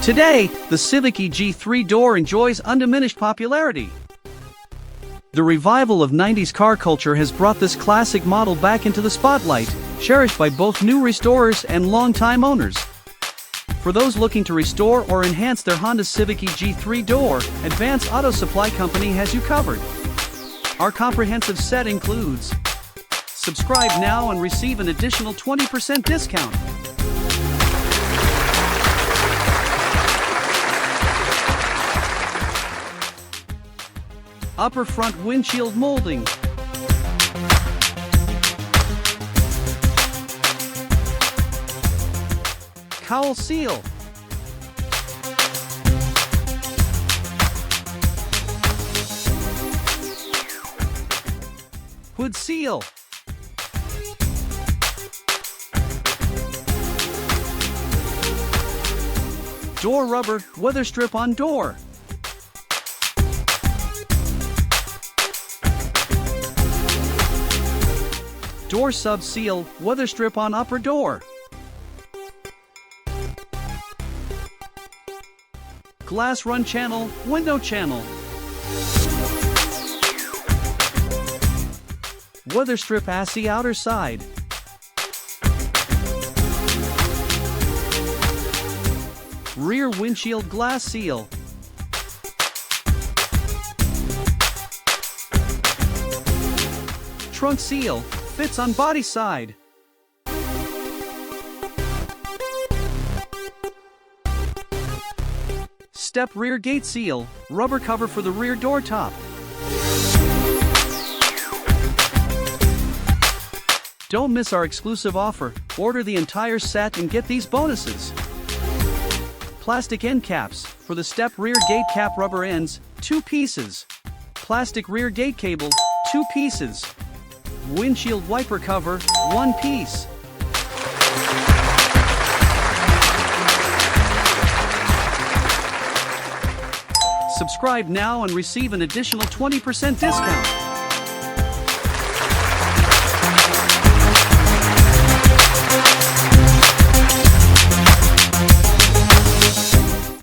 Today, the Civic EG 3-door enjoys undiminished popularity. The revival of 90s car culture has brought this classic model back into the spotlight, cherished by both new restorers and longtime owners. For those looking to restore or enhance their Honda Civic EG 3-door, Advanced Auto Supply Company has you covered. Our comprehensive set includes: subscribe now and receive an additional 20% discount. Upper front windshield molding. Cowl seal. Hood seal. Door rubber, Weatherstrip on door. Door sub seal, Weatherstrip on upper door. Glass run channel, window channel. Weatherstrip ASSI outer side. Rear windshield glass seal. Trunk seal, fits on body side. Step rear gate seal, rubber cover for the rear door top. Don't miss our exclusive offer. Order the entire set and get these bonuses. Plastic end caps, for the step rear gate cap rubber ends, 2 pieces. Plastic rear gate cable, 2 pieces. Windshield wiper cover, 1 piece. Subscribe now and receive an additional 20% discount.